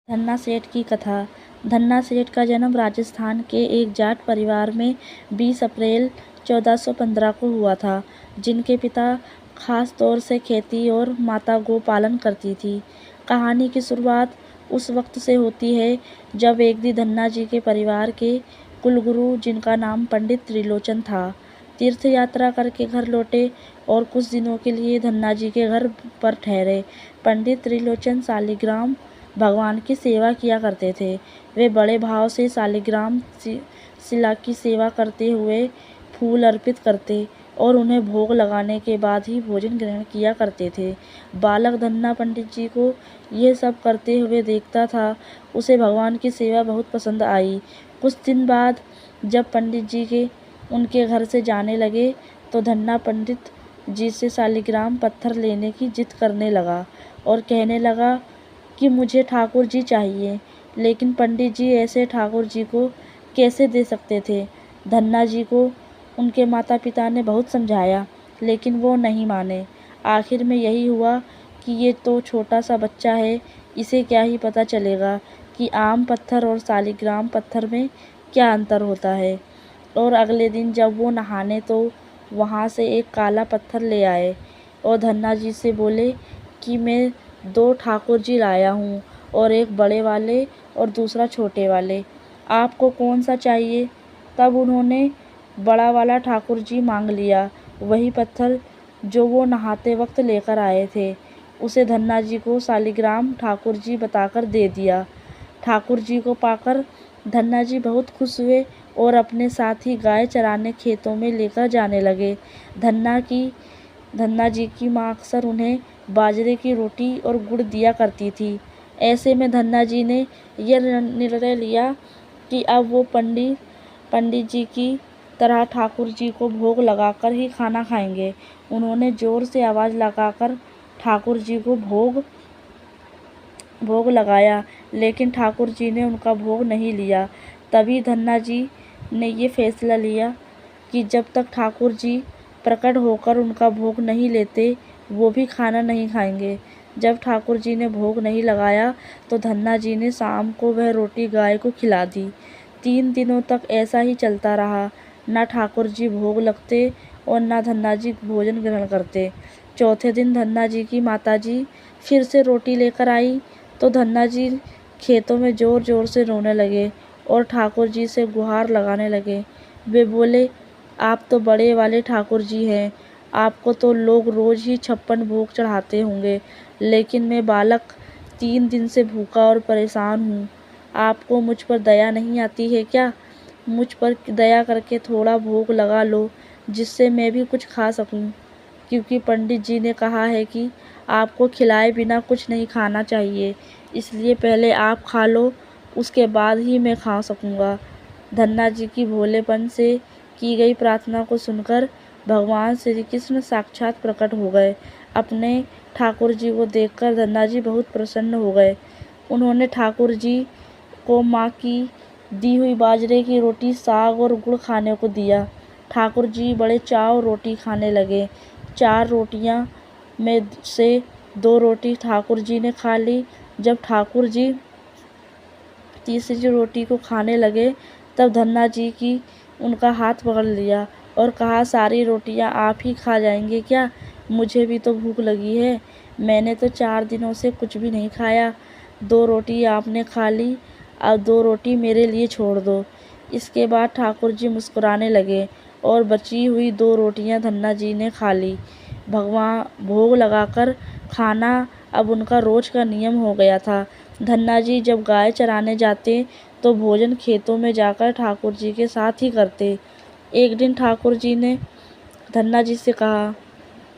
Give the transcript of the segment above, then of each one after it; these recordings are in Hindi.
धन्ना सेठ की कथा। धन्ना सेठ का जन्म राजस्थान के एक जाट परिवार में 20 अप्रैल 1415 को हुआ था, जिनके पिता खास तौर से खेती और माता गौ पालन करती थी। कहानी की शुरुआत उस वक्त से होती है जब एक दिन धन्ना जी के परिवार के कुलगुरु, जिनका नाम पंडित त्रिलोचन था, तीर्थ यात्रा करके घर लौटे और कुछ दिनों के लिए धन्ना जी के घर पर ठहरे। पंडित त्रिलोचन शालिग्राम भगवान की सेवा किया करते थे। वे बड़े भाव से शालिग्राम शिला की सेवा करते हुए फूल अर्पित करते और उन्हें भोग लगाने के बाद ही भोजन ग्रहण किया करते थे। बालक धन्ना पंडित जी को यह सब करते हुए देखता था। उसे भगवान की सेवा बहुत पसंद आई। कुछ दिन बाद जब पंडित जी के उनके घर से जाने लगे तो धन्ना पंडित जी से शालिग्राम पत्थर लेने की जिद करने लगा और कहने लगा कि मुझे ठाकुर जी चाहिए। लेकिन पंडित जी ऐसे ठाकुर जी को कैसे दे सकते थे। धन्ना जी को उनके माता पिता ने बहुत समझाया, लेकिन वो नहीं माने। आखिर में यही हुआ कि ये तो छोटा सा बच्चा है, इसे क्या ही पता चलेगा कि आम पत्थर और शालिग्राम पत्थर में क्या अंतर होता है। और अगले दिन जब वो नहाने तो वहाँ से एक काला पत्थर ले आए और धन्ना जी से बोले कि मैं 2 ठाकुर जी लाया हूँ, और एक बड़े वाले और दूसरा छोटे वाले, आपको कौन सा चाहिए। तब उन्होंने बड़ा वाला ठाकुर जी मांग लिया। वही पत्थर जो वो नहाते वक्त लेकर आए थे, उसे धन्ना जी को शालिग्राम ठाकुर जी बताकर दे दिया। ठाकुर जी को पाकर धन्ना जी बहुत खुश हुए और अपने साथ ही गाय चराने खेतों में लेकर जाने लगे। धन्ना जी की माँ अक्सर उन्हें बाजरे की रोटी और गुड़ दिया करती थी। ऐसे में धन्ना जी ने यह निर्णय लिया कि अब वो पंडित जी की तरह ठाकुर जी को भोग लगाकर ही खाना खाएंगे। उन्होंने जोर से आवाज़ लगाकर ठाकुर जी को भोग लगाया, लेकिन ठाकुर जी ने उनका भोग नहीं लिया। तभी धन्ना जी ने ये फैसला लिया कि जब तक ठाकुर जी प्रकट होकर उनका भोग नहीं लेते, वो भी खाना नहीं खाएंगे। जब ठाकुर जी ने भोग नहीं लगाया तो धन्ना जी ने शाम को वह रोटी गाय को खिला दी। 3 दिनों तक ऐसा ही चलता रहा। न ठाकुर जी भोग लगते और न धन्ना जी भोजन ग्रहण करते। चौथे दिन धन्ना जी की माता जी फिर से रोटी लेकर आई तो धन्ना जी खेतों में ज़ोर ज़ोर से रोने लगे और ठाकुर जी से गुहार लगाने लगे। वे बोले, आप तो बड़े वाले ठाकुर जी हैं, आपको तो लोग रोज़ ही 56 भोग चढ़ाते होंगे, लेकिन मैं बालक 3 दिन से भूखा और परेशान हूँ। आपको मुझ पर दया नहीं आती है क्या? मुझ पर दया करके थोड़ा भोग लगा लो, जिससे मैं भी कुछ खा सकूँ, क्योंकि पंडित जी ने कहा है कि आपको खिलाए बिना कुछ नहीं खाना चाहिए, इसलिए पहले आप खा लो, उसके बाद ही मैं खा सकूँगा। धन्ना जी की भोलेपन से की गई प्रार्थना को सुनकर भगवान श्री कृष्ण साक्षात प्रकट हो गए। अपने ठाकुर जी को देखकर धन्ना जी बहुत प्रसन्न हो गए। उन्होंने ठाकुर जी को माँ की दी हुई बाजरे की रोटी, साग और गुड़ खाने को दिया। ठाकुर जी बड़े चाव रोटी खाने लगे। 4 रोटियां में से 2 रोटी ठाकुर जी ने खा ली। जब ठाकुर जी तीसरी रोटी को खाने लगे तब धन्ना जी की उनका हाथ पकड़ लिया और कहा, सारी रोटियां आप ही खा जाएंगे क्या? मुझे भी तो भूख लगी है। मैंने तो 4 दिनों से कुछ भी नहीं खाया। 2 रोटी आपने खा ली, अब 2 रोटी मेरे लिए छोड़ दो। इसके बाद ठाकुर जी मुस्कुराने लगे और बची हुई 2 रोटियां धन्ना जी ने खा ली। भगवान भोग लगाकर खाना अब उनका रोज का नियम हो गया था। धन्ना जी जब गाय चराने जाते तो भोजन खेतों में जाकर ठाकुर जी के साथ ही करते। एक दिन ठाकुर जी ने धन्ना जी से कहा,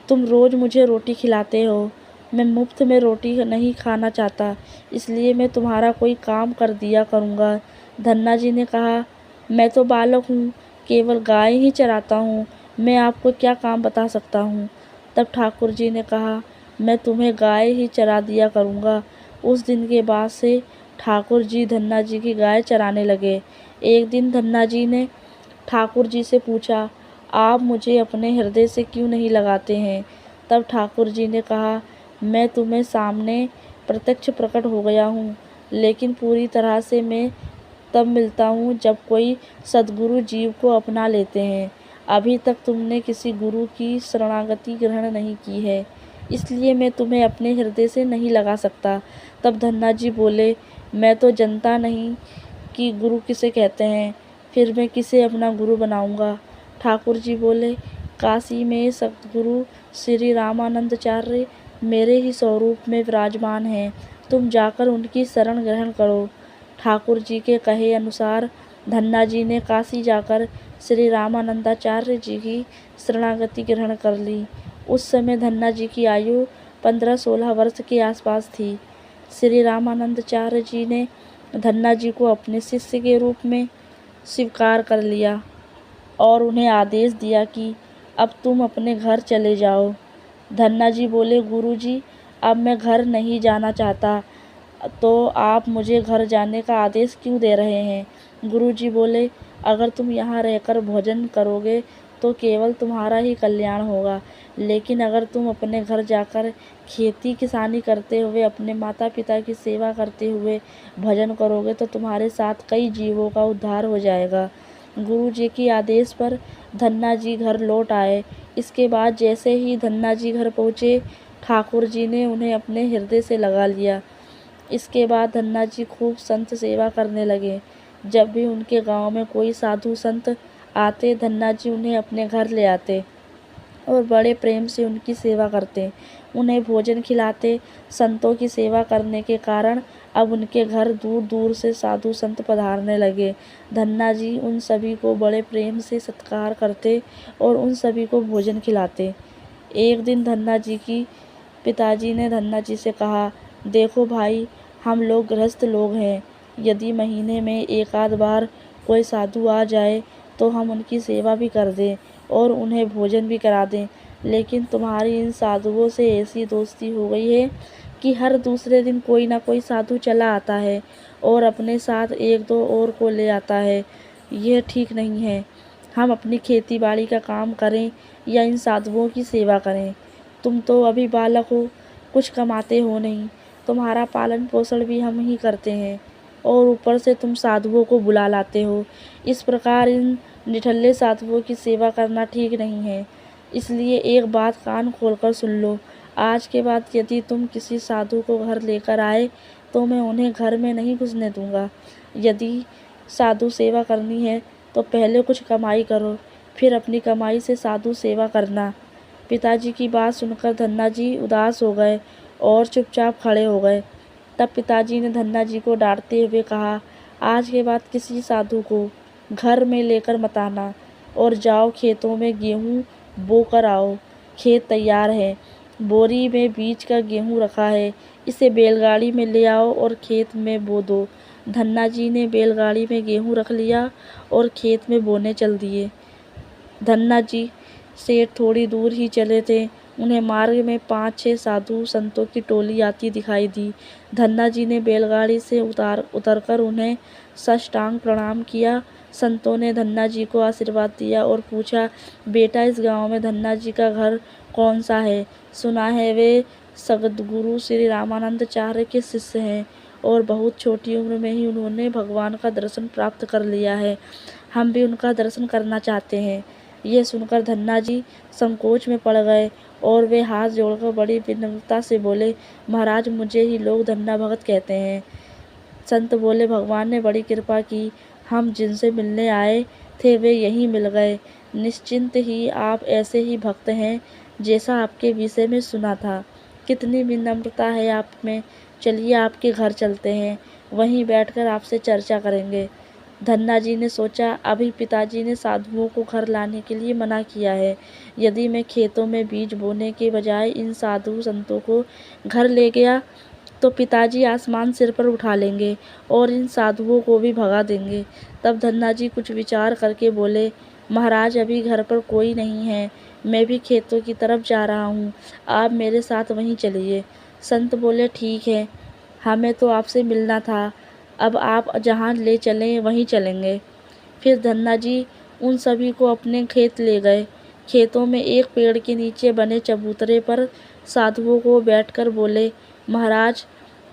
तुम रोज़ मुझे रोटी खिलाते हो, मैं मुफ्त में रोटी नहीं खाना चाहता, इसलिए मैं तुम्हारा कोई काम कर दिया करूँगा। धन्ना जी ने कहा, मैं तो बालक हूँ, केवल गाय ही चराता हूँ, मैं आपको क्या काम बता सकता हूँ। तब ठाकुर जी ने कहा, मैं तुम्हें गाय ही चरा दिया करूँगा। उस दिन के बाद से ठाकुर जी धन्ना जी की गाय चराने लगे। एक दिन धन्ना जी ने ठाकुर जी से पूछा, आप मुझे अपने हृदय से क्यों नहीं लगाते हैं? तब ठाकुर जी ने कहा, मैं तुम्हें सामने प्रत्यक्ष प्रकट हो गया हूँ। लेकिन पूरी तरह से मैं तब मिलता हूँ जब कोई सद्गुरु जीव को अपना लेते हैं। अभी तक तुमने किसी गुरु की शरणागति ग्रहण नहीं की है, इसलिए मैं तुम्हें अपने हृदय से नहीं लगा सकता। तब धन्ना जी बोले, मैं तो जानता नहीं कि गुरु किसे कहते हैं, फिर मैं किसे अपना गुरु बनाऊंगा। ठाकुर जी बोले, काशी में सद्गुरु श्री रामानंदाचार्य मेरे ही स्वरूप में विराजमान हैं, तुम जाकर उनकी शरण ग्रहण करो। ठाकुर जी के कहे अनुसार धन्ना जी ने काशी जाकर श्री रामानंदाचार्य जी की शरणागति ग्रहण कर ली। उस समय धन्ना जी की आयु 15-16 वर्ष के आसपास थी। श्री रामानंदाचार्य जी ने धन्ना जी को अपने शिष्य के रूप में स्वीकार कर लिया और उन्हें आदेश दिया कि अब तुम अपने घर चले जाओ। धन्ना जी बोले, गुरुजी, अब मैं घर नहीं जाना चाहता, तो आप मुझे घर जाने का आदेश क्यों दे रहे हैं? गुरुजी बोले, अगर तुम यहाँ रहकर भोजन करोगे तो केवल तुम्हारा ही कल्याण होगा, लेकिन अगर तुम अपने घर जाकर खेती किसानी करते हुए अपने माता पिता की सेवा करते हुए भजन करोगे तो तुम्हारे साथ कई जीवों का उद्धार हो जाएगा। गुरु जी के आदेश पर धन्ना जी घर लौट आए। इसके बाद जैसे ही धन्ना जी घर पहुँचे, ठाकुर जी ने उन्हें अपने हृदय से लगा लिया। इसके बाद धन्ना जी खूब संत सेवा करने लगे। जब भी उनके गांव में कोई साधु संत आते, धन्ना जी उन्हें अपने घर ले आते और बड़े प्रेम से उनकी सेवा करते, उन्हें भोजन खिलाते। संतों की सेवा करने के कारण अब उनके घर दूर दूर से साधु संत पधारने लगे। धन्ना जी उन सभी को बड़े प्रेम से सत्कार करते और उन सभी को भोजन खिलाते। एक दिन धन्ना जी की पिताजी ने धन्ना जी से कहा, देखो भाई, हम लोग गृहस्थ लोग हैं, यदि महीने में एक आध बार कोई साधु आ जाए तो हम उनकी सेवा भी कर दें और उन्हें भोजन भी करा दें, लेकिन तुम्हारी इन साधुओं से ऐसी दोस्ती हो गई है कि हर दूसरे दिन कोई ना कोई साधु चला आता है और अपने साथ एक दो और को ले आता है। यह ठीक नहीं है। हम अपनी खेती बाड़ी का काम करें या इन साधुओं की सेवा करें। तुम तो अभी बालक हो, कुछ कमाते हो नहीं, तुम्हारा पालन पोषण भी हम ही करते हैं और ऊपर से तुम साधुओं को बुला लाते हो। इस प्रकार इन निठल्ले साधुओं की सेवा करना ठीक नहीं है। इसलिए एक बात कान खोलकर सुन लो, आज के बाद यदि तुम किसी साधु को घर लेकर आए तो मैं उन्हें घर में नहीं घुसने दूंगा। यदि साधु सेवा करनी है तो पहले कुछ कमाई करो, फिर अपनी कमाई से साधु सेवा करना। पिताजी की बात सुनकर धन्ना जी उदास हो गए और चुपचाप खड़े हो गए। तब पिताजी ने धन्ना जी को डांटते हुए कहा, आज के बाद किसी साधु को घर में लेकर मत आना और जाओ खेतों में गेहूँ बो कर आओ। खेत तैयार है, बोरी में बीज का गेहूँ रखा है, इसे बैलगाड़ी में ले आओ और खेत में बो दो। धन्ना जी ने बैलगाड़ी में गेहूँ रख लिया और खेत में बोने चल दिए। धन्ना जी सेठ थोड़ी दूर ही चले थे, उन्हें मार्ग में 5-6 साधु संतों की टोली आती दिखाई दी। धन्ना जी ने बैलगाड़ी से उतरकर उन्हें साष्टांग प्रणाम किया। संतों ने धन्ना जी को आशीर्वाद दिया और पूछा, बेटा, इस गांव में धन्ना जी का घर कौन सा है? सुना है वे सद्गुरु श्री रामानंदाचार्य के शिष्य हैं और बहुत छोटी उम्र में ही उन्होंने भगवान का दर्शन प्राप्त कर लिया है। हम भी उनका दर्शन करना चाहते हैं। यह सुनकर धन्ना जी संकोच में पड़ गए और वे हाथ जोड़कर बड़ी विनम्रता से बोले, महाराज, मुझे ही लोग धन्ना भगत कहते हैं। संत बोले, भगवान ने बड़ी कृपा की, हम जिनसे मिलने आए थे वे यहीं मिल गए। निश्चिंत ही आप ऐसे ही भक्त हैं जैसा आपके विषय में सुना था। कितनी विनम्रता है आप में। चलिए आपके घर चलते हैं, वहीं बैठकर आपसे चर्चा करेंगे। धन्ना जी ने सोचा, अभी पिताजी ने साधुओं को घर लाने के लिए मना किया है। यदि मैं खेतों में बीज बोने के बजाय इन साधु संतों को घर ले गया तो पिताजी आसमान सिर पर उठा लेंगे और इन साधुओं को भी भगा देंगे। तब धन्ना जी कुछ विचार करके बोले, महाराज, अभी घर पर कोई नहीं है, मैं भी खेतों की तरफ जा रहा हूँ, आप मेरे साथ वहीं चलिए। संत बोले, ठीक है, हमें तो आपसे मिलना था, अब आप जहाँ ले चलें वहीं चलेंगे। फिर धन्ना जी उन सभी को अपने खेत ले गए। खेतों में एक पेड़ के नीचे बने चबूतरे पर साधुओं को बैठकर बोले, महाराज,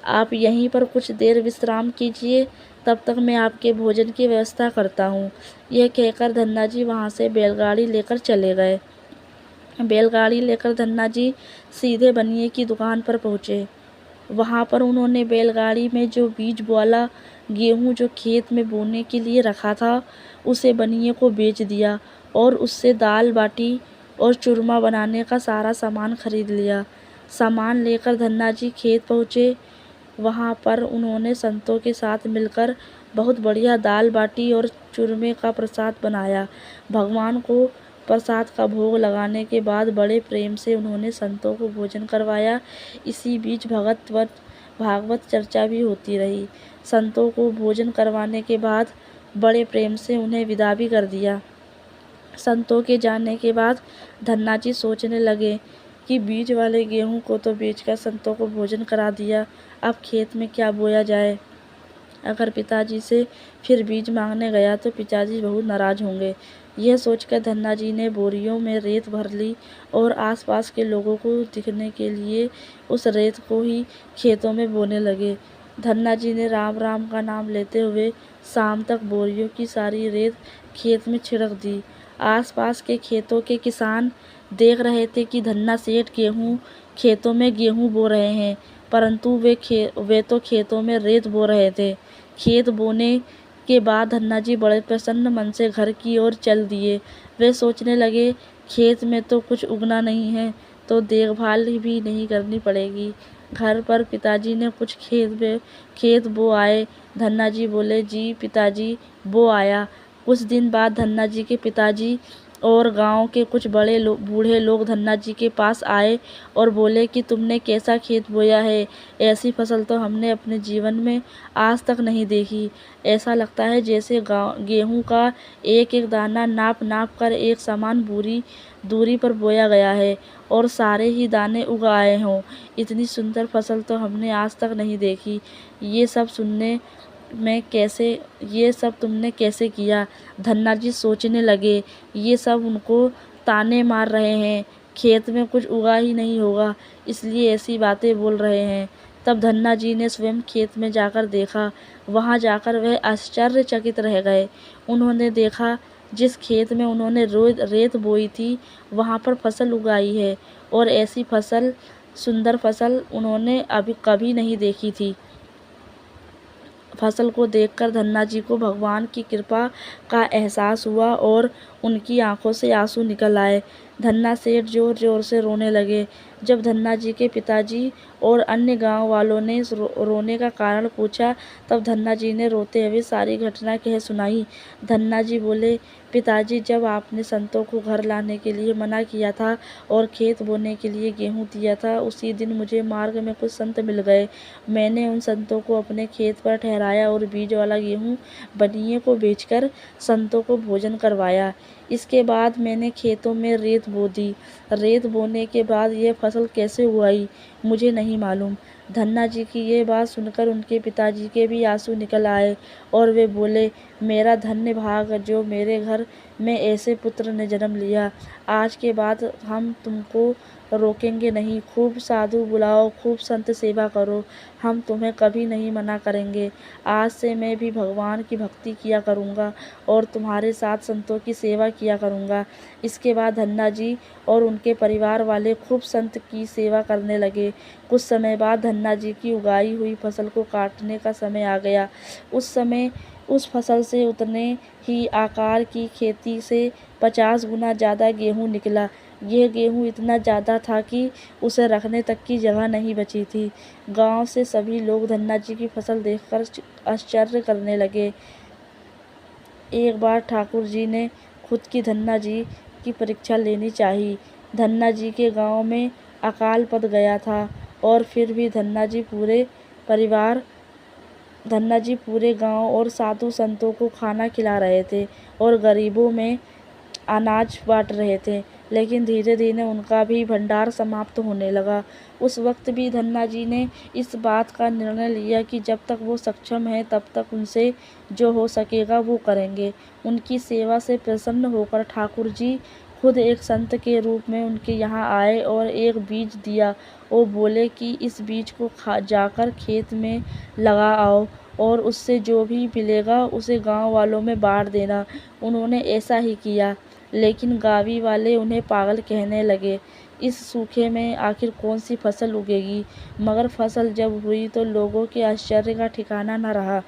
आप यहीं पर कुछ देर विश्राम कीजिए, तब तक मैं आपके भोजन की व्यवस्था करता हूँ। यह कहकर धन्ना जी वहाँ से बैलगाड़ी लेकर चले गए। बैलगाड़ी लेकर धन्ना जी सीधे बनिए की दुकान पर पहुँचे। वहाँ पर उन्होंने बैलगाड़ी में जो बीज वाला गेहूँ जो खेत में बोने के लिए रखा था, उसे बनिए को बेच दिया और उससे दाल बाटी और चूरमा बनाने का सारा सामान खरीद लिया। सामान लेकर धन्ना जी खेत पहुँचे। वहाँ पर उन्होंने संतों के साथ मिलकर बहुत बढ़िया दाल बाटी और चूरमे का प्रसाद बनाया। भगवान को प्रसाद का भोग लगाने के बाद बड़े प्रेम से उन्होंने संतों को भोजन करवाया। इसी बीच भागवत चर्चा भी होती रही। संतों को भोजन करवाने के बाद बड़े प्रेम से उन्हें विदा भी कर दिया। संतों के जाने के बाद धन्ना जी सोचने लगे कि बीज वाले गेहूं को तो बेचकर संतों को भोजन करा दिया, अब खेत में क्या बोया जाए। अगर पिताजी से फिर बीज मांगने गया तो पिताजी बहुत नाराज होंगे। यह सोचकर धन्ना जी ने बोरियों में रेत भर ली और आसपास के लोगों को दिखने के लिए उस रेत को ही खेतों में बोने लगे। धन्ना जी ने राम राम का नाम लेते हुए शाम तक बोरियों की सारी रेत खेत में छिड़क दी। आसपास के खेतों के किसान देख रहे थे कि धन्ना सेठ खेतों में गेहूं बो रहे हैं, परंतु वे तो खेतों में रेत बो रहे थे। खेत बोने के बाद धन्ना जी बड़े प्रसन्न मन से घर की ओर चल दिए। वे सोचने लगे, खेत में तो कुछ उगना नहीं है तो देखभाल भी नहीं करनी पड़ेगी। घर पर पिताजी ने कुछ खेत बो आए। धन्ना जी बोले, जी पिताजी, बो आया। कुछ दिन बाद धन्ना जी के पिताजी और गांव के कुछ बूढ़े लोग धन्ना जी के पास आए और बोले कि तुमने कैसा खेत बोया है, ऐसी फसल तो हमने अपने जीवन में आज तक नहीं देखी। ऐसा लगता है जैसे गेहूं का एक एक दाना नाप नाप कर एक समान दूरी पर बोया गया है और सारे ही दाने उग आए हों। इतनी सुंदर फसल तो हमने आज तक नहीं देखी। ये सब तुमने कैसे किया। धन्ना जी सोचने लगे, ये सब उनको ताने मार रहे हैं, खेत में कुछ उगा ही नहीं होगा, इसलिए ऐसी बातें बोल रहे हैं। तब धन्ना जी ने स्वयं खेत में जाकर देखा। वहां जाकर वह आश्चर्यचकित रह गए। उन्होंने देखा जिस खेत में उन्होंने रेत बोई थी वहां पर फसल उगाई है और ऐसी सुंदर फसल उन्होंने अभी कभी नहीं देखी थी। फसल को देखकर धन्ना जी को भगवान की कृपा का एहसास हुआ और उनकी आंखों से आंसू निकल आए। धन्ना सेठ जोर जोर से रोने लगे। जब धन्ना जी के पिताजी और अन्य गांव वालों ने रोने का कारण पूछा, तब धन्ना जी ने रोते हुए सारी घटना कह सुनाई। धन्ना जी बोले, पिताजी, जब आपने संतों को घर लाने के लिए मना किया था और खेत बोने के लिए गेहूं दिया था, उसी दिन मुझे मार्ग में कुछ संत मिल गए। मैंने उन संतों को अपने खेत पर ठहराया और बीज वाला गेहूं बनिए को बेचकर संतों को भोजन करवाया। इसके बाद मैंने खेतों में रेत बो दी। रेत बोने के बाद यह फसल कैसे उगाई मुझे नहीं मालूम। धन्ना जी की ये बात सुनकर उनके पिताजी के भी आंसू निकल आए और वे बोले, मेरा धन्य भाग जो मेरे घर में ऐसे पुत्र ने जन्म लिया। आज के बाद हम तुमको रोकेंगे नहीं। खूब साधु बुलाओ, खूब संत सेवा करो, हम तुम्हें कभी नहीं मना करेंगे। आज से मैं भी भगवान की भक्ति किया करूँगा और तुम्हारे साथ संतों की सेवा किया करूँगा। इसके बाद धन्ना जी और उनके परिवार वाले खूब संत की सेवा करने लगे। कुछ समय बाद धन्ना जी की उगाई हुई फसल को काटने का समय आ गया। उस समय उस फसल से उतने ही आकार की खेती से 50 गुना ज़्यादा गेहूँ निकला। यह गेहूँ इतना ज़्यादा था कि उसे रखने तक की जगह नहीं बची थी। गांव से सभी लोग धन्ना जी की फसल देखकर आश्चर्य करने लगे। एक बार ठाकुर जी ने खुद की धन्ना जी की परीक्षा लेनी चाहिए। धन्ना जी के गांव में अकाल पड़ गया था और फिर भी धन्ना जी पूरे गांव और साधु संतों को खाना खिला रहे थे और गरीबों में अनाज बांट रहे थे। लेकिन धीरे धीरे उनका भी भंडार समाप्त होने लगा। उस वक्त भी धन्ना जी ने इस बात का निर्णय लिया कि जब तक वो सक्षम हैं तब तक उनसे जो हो सकेगा वो करेंगे। उनकी सेवा से प्रसन्न होकर ठाकुर जी खुद एक संत के रूप में उनके यहाँ आए और एक बीज दिया और बोले कि इस बीज को जाकर खेत में लगा आओ और उससे जो भी मिलेगा उसे गांव वालों में बांट देना। उन्होंने ऐसा ही किया, लेकिन गाँवी वाले उन्हें पागल कहने लगे। इस सूखे में आखिर कौन सी फसल उगेगी? मगर फसल जब हुई तो लोगों के आश्चर्य का ठिकाना न रहा।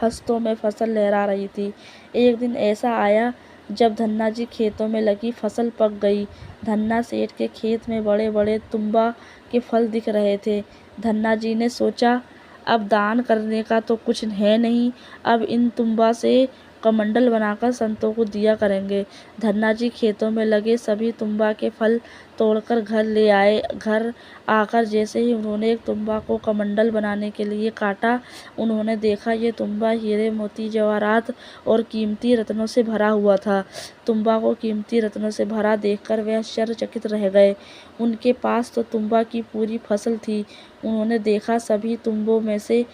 हंसतों में फसल लहरा रही थी। एक दिन ऐसा आया जब धन्ना जी खेतों में लगी फसल पक गई। धन्ना सेठ के खेत में बड़े बड़े तुम्बा के फल दिख रहे थे। धन्ना जी ने सोचा, अब दान करने का तो कुछ है नहीं, अब इन तुम्बा से कमंडल बनाकर संतों को दिया करेंगे। धन्ना जी खेतों में लगे सभी तुम्बा के फल तोड़कर घर ले आए। घर आकर जैसे ही उन्होंने एक तुम्बा को कमंडल बनाने के लिए काटा, उन्होंने देखा ये तुम्बा हीरे मोती जवाहरात और कीमती रत्नों से भरा हुआ था। तुम्बा को कीमती रत्नों से भरा देखकर वे आश्चर्यचकित रह गए। उनके पास तो तुम्बा की पूरी फसल थी। उन्होंने देखा सभी तुम्बों में से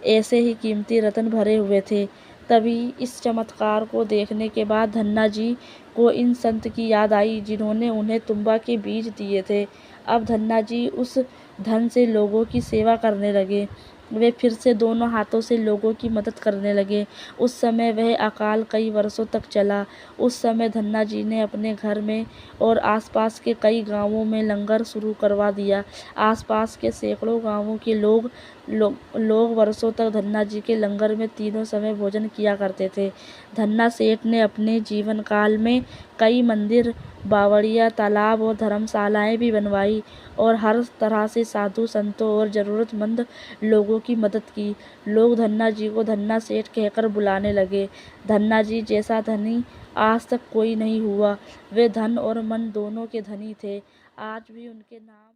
ऐसे ही कीमती रत्न भरे हुए थे। तभी इस चमत्कार को देखने के बाद धन्ना जी को इन संत की याद आई जिन्होंने उन्हें तुम्बा के बीज दिए थे। अब धन्ना जी उस धन से लोगों की सेवा करने लगे। वे फिर से दोनों हाथों से लोगों की मदद करने लगे। उस समय वह अकाल कई वर्षों तक चला। उस समय धन्ना जी ने अपने घर में और आसपास के कई गांवों में लंगर शुरू करवा दिया। आसपास के सैकड़ों गांवों के लोग वर्षों तक धन्ना जी के लंगर में तीनों समय भोजन किया करते थे। धन्ना सेठ ने अपने जीवन काल में कई मंदिर, बावड़ियाँ, तालाब और धर्मशालाएं भी बनवाई और हर तरह से साधु संतों और जरूरतमंद लोगों की मदद की। लोग धन्ना जी को धन्ना सेठ कहकर बुलाने लगे। धन्ना जी जैसा धनी आज तक कोई नहीं हुआ। वे धन और मन दोनों के धनी थे। आज भी उनके नाम